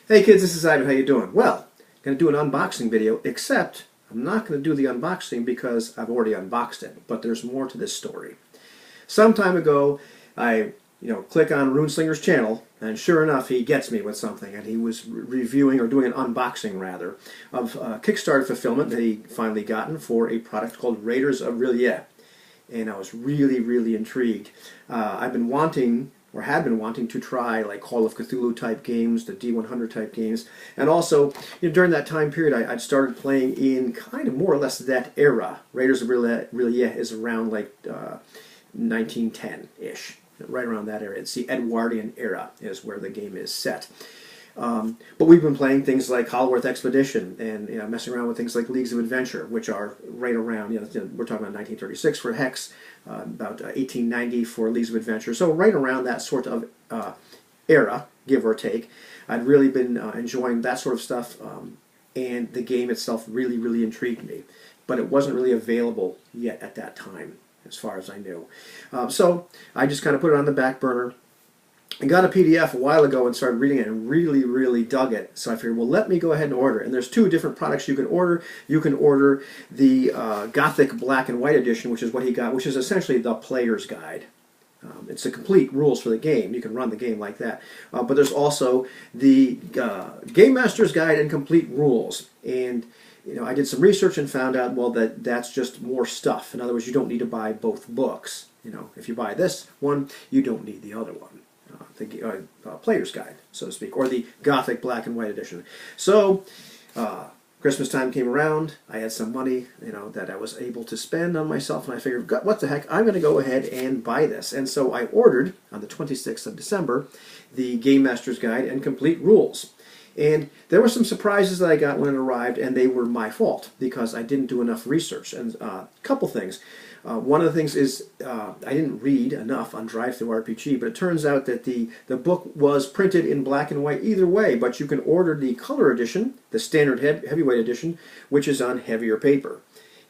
Hey kids, this is Ivan. How you doing? Well, I'm going to do an unboxing video, except I'm not going to do the unboxing because I've already unboxed it, but there's more to this story. Some time ago, I click on RuneSlinger's channel, and sure enough, he gets me with something, and he was reviewing, or doing an unboxing rather, of Kickstarter fulfillment that he finally gotten for a product called Raiders of R'lyeh. And I was really, really intrigued. I've been wanting, or had been wanting, to try like Call of Cthulhu type games, the D100 type games, and also during that time period I'd started playing in kind of more or less that era. Raiders of R'lyeh is around like 1910-ish, right around that area. It's the Edwardian era is where the game is set. But we've been playing things like Hollowworth Expedition and messing around with things like Leagues of Adventure, which are right around, we're talking about 1936 for Hex, about 1890 for Leagues of Adventure. So right around that sort of era, give or take. I'd really been enjoying that sort of stuff, and the game itself really, really intrigued me. But it wasn't really available yet at that time, as far as I knew. So I just kind of put it on the back burner. I got a PDF a while ago and started reading it and really, really dug it. So I figured, well, let me go ahead and order it. And there's two different products you can order. You can order the Gothic Black and White Edition, which is what he got, which is essentially the player's guide. It's the complete rules for the game. You can run the game like that. But there's also the Game Master's Guide and Complete Rules. And I did some research and found out, well, that's just more stuff. In other words, you don't need to buy both books. If you buy this one, you don't need the other one. The player's guide, so to speak, or the Gothic Black and White Edition. So Christmas time came around. I had some money, that I was able to spend on myself, and I figured, what the heck, I'm going to go ahead and buy this. And so I ordered on the 26th of December the Game Master's Guide and Complete Rules. And there were some surprises that I got when it arrived, and they were my fault because I didn't do enough research. And a couple things. One of the things is I didn't read enough on DriveThruRPG, but it turns out that the book was printed in black and white either way, but you can order the color edition, the standard heavyweight edition, which is on heavier paper.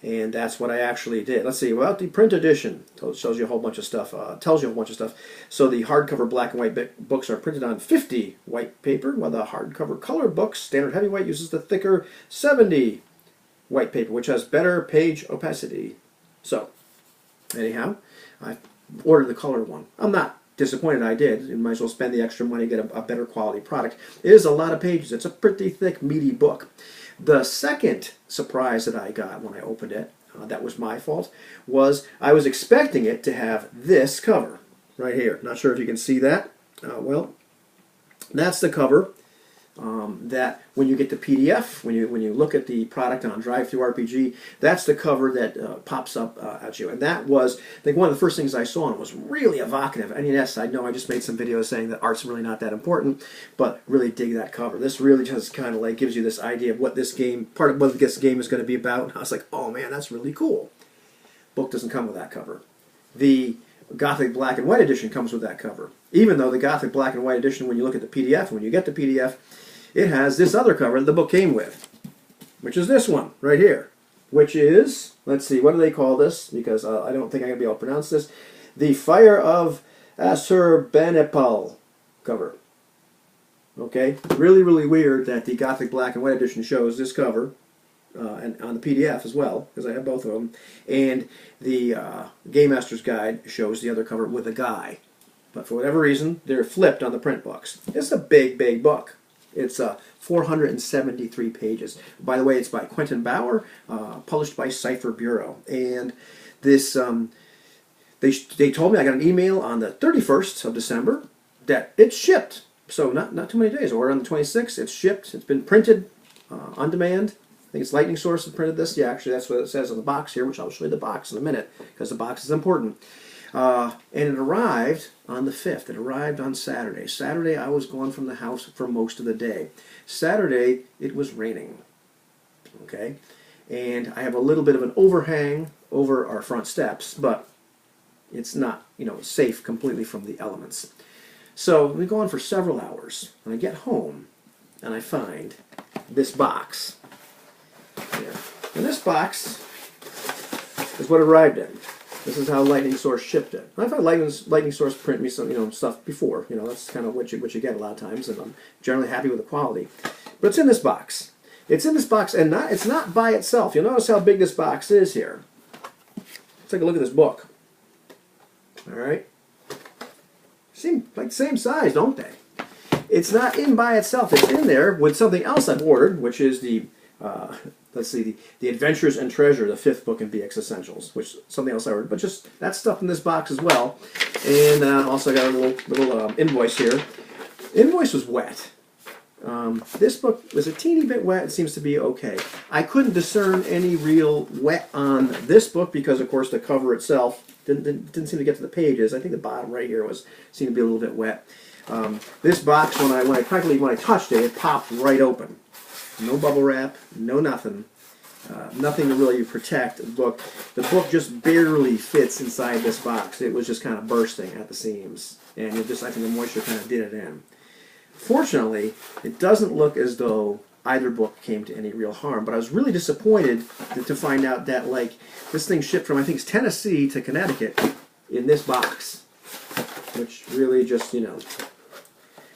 And that's what I actually did. Let's see, well, the print edition shows you a whole bunch of stuff, tells you a whole bunch of stuff. So the hardcover black and white books are printed on 50 white paper, while the hardcover color books, standard heavyweight, uses the thicker 70 white paper, which has better page opacity. So, anyhow, I ordered the color one. I'm not disappointed I did. You might as well spend the extra money to get a better quality product. It is a lot of pages. It's a pretty thick, meaty book. The second surprise that I got when I opened it, that was my fault, was I was expecting it to have this cover right here. Not sure if you can see that. Well, that's the cover. That when you get the PDF, when you look at the product on DriveThruRPG, that's the cover that pops up at you. And that was, I think, one of the first things I saw, and it was really evocative. And yes, I know I just made some videos saying that art's really not that important, but really dig that cover. This really just kind of like gives you this idea of what this game, part of what this game is going to be about. And I was like, oh man, that's really cool. Book doesn't come with that cover. The Gothic Black and White Edition comes with that cover. Even though the Gothic Black and White Edition, when you look at the PDF, when you get the PDF, it has this other cover that the book came with, which is this one right here, which is, let's see, what do they call this? Because I don't think I'm going to be able to pronounce this. The Fire of Ashurbanipal cover. Okay, really, really weird that the Gothic Black and White Edition shows this cover, and on the PDF as well, because I have both of them, and the Game Master's Guide shows the other cover with a guy. But for whatever reason, they're flipped on the print books. It's a big, big book. It's 473 pages. By the way, it's by Quentin Bauer, published by Cipher Bureau. And this, they told me, I got an email on the 31st of December that it's shipped. So not too many days. Or on the 26th, it's shipped. It's been printed on demand. I think it's Lightning Source that printed this. Yeah, actually, that's what it says on the box here, which I'll show you the box in a minute, because the box is important. And it arrived on the 5th. It arrived on Saturday. Saturday, I was gone from the house for most of the day. Saturday, it was raining. Okay? And I have a little bit of an overhang over our front steps, but it's not, safe completely from the elements. So we go on for several hours, and I get home, and I find this box here. And this box is what arrived in. This is how Lightning Source shipped it. I've had Lightning Source print me some stuff before. That's kind of what you get a lot of times, and I'm generally happy with the quality. But it's in this box. It's in this box, and it's not by itself. You'll notice how big this box is here. Let's take a look at this book. All right, seem like the same size, don't they? It's not in by itself. It's in there with something else I've ordered, which is the let's see, the Adventures and Treasure, the 5th book in BX Essentials, which is something else I ordered. But just that's stuff in this box as well. And also I got a little invoice here. Invoice was wet. This book was a teeny bit wet. It seems to be okay. I couldn't discern any real wet on this book because, of course, the cover itself didn't seem to get to the pages. I think the bottom right here seemed to be a little bit wet. This box, when I touched it, it popped right open. No bubble wrap, no nothing. Nothing to really protect the book. The book just barely fits inside this box. It was just kind of bursting at the seams. And I think the moisture kind of did it in. Fortunately, it doesn't look as though either book came to any real harm. But I was really disappointed to find out that this thing shipped from, I think it's Tennessee to Connecticut in this box. Which really just,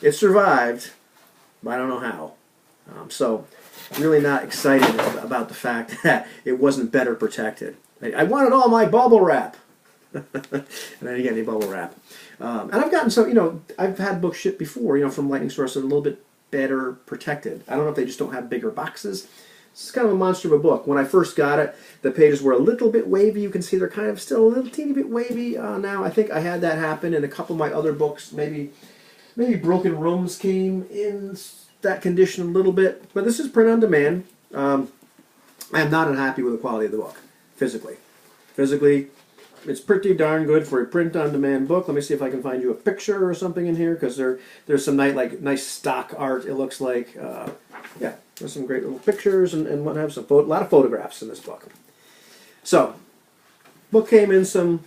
it survived, but I don't know how. So, really not excited about the fact that it wasn't better protected. I wanted all my bubble wrap. And I didn't get any bubble wrap. And I've gotten some, I've had books shipped before, from Lightning Source that are a little bit better protected. I don't know if they just don't have bigger boxes. It's kind of a monster of a book. When I first got it, the pages were a little bit wavy. You can see they're kind of still a little teeny bit wavy now. I think I had that happen in a couple of my other books. Maybe Broken Rooms came in that condition a little bit, but this is print on demand. I am not unhappy with the quality of the book, physically. Physically, it's pretty darn good for a print on demand book. Let me see if I can find you a picture or something in here, because there's some nice stock art, it looks like. Yeah, there's some great little pictures and what have a lot of photographs in this book. So, book came in an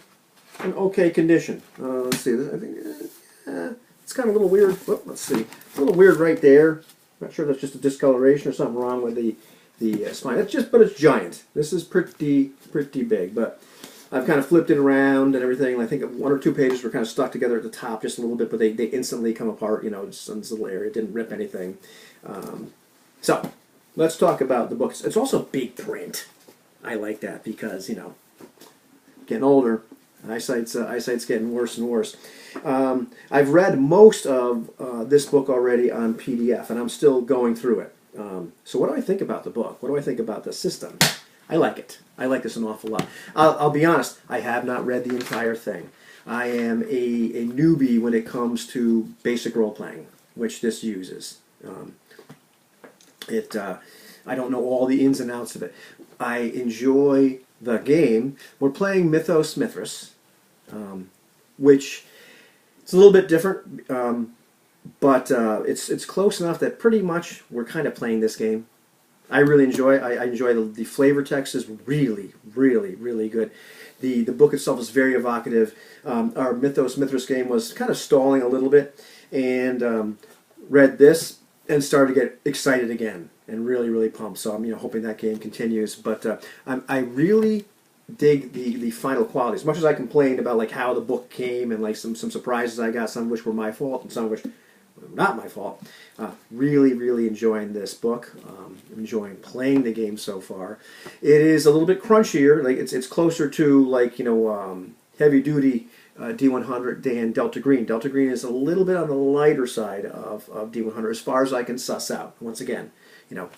okay condition. Let's see, I think it's kind of a little weird. Oh, let's see, a little weird right there. Not sure if that's just a discoloration or something wrong with the spine. But it's giant. This is pretty big. But I've kind of flipped it around and everything. I think 1 or 2 pages were kind of stuck together at the top just a little bit, but they instantly come apart. Just in this little area. It didn't rip anything. So let's talk about the book. It's also big print. I like that because getting older. Eyesight's getting worse and worse. I've read most of this book already on PDF, and I'm still going through it. So what do I think about the book? What do I think about the system? I like it. I like this an awful lot. I'll be honest, I have not read the entire thing. I am a newbie when it comes to basic role-playing, which this uses. I don't know all the ins and outs of it. I enjoy the game. We're playing Mythos Mithras, which it's a little bit different, but it's close enough that pretty much we're kind of playing this game. I really enjoy it. I enjoy the flavor text is really good. The book itself is very evocative. Our Mythos Mithras game was kind of stalling a little bit, and read this and started to get excited again and really pumped. So I'm hoping that game continues. But I really dig the final quality. As much as I complained about how the book came and some surprises I got, some of which were my fault and some of which were not my fault. Really enjoying this book. Enjoying playing the game so far. It is a little bit crunchier. It's closer to heavy duty D100 than Delta Green. Delta Green is a little bit on the lighter side of D100 as far as I can suss out. Once again,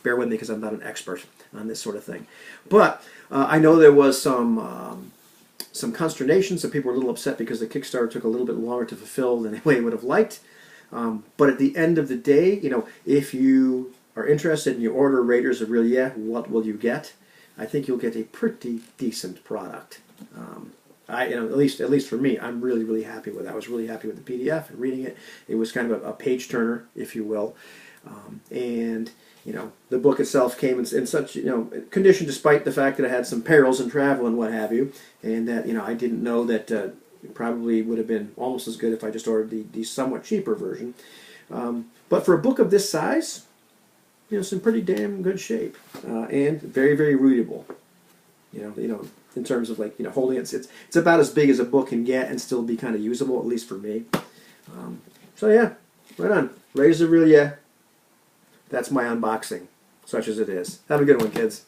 bear with me because I'm not an expert on this sort of thing. But I know there was some consternation. Some people were a little upset because the Kickstarter took a little bit longer to fulfill than they would have liked. But at the end of the day, if you are interested and you order Raiders of R'lyeh, what will you get? I think you'll get a pretty decent product. At least for me, I'm really happy with it. I was really happy with the PDF and reading it. It was kind of a page turner, if you will, and the book itself came in such condition, despite the fact that it had some perils in travel and what have you, and that I didn't know that it probably would have been almost as good if I just ordered the somewhat cheaper version. But for a book of this size, it's in pretty damn good shape and very readable. in terms of like holding it. It's about as big as a book can get and still be kind of usable, at least for me. So yeah, right on. Razor Relay. That's my unboxing, such as it is. Have a good one, kids.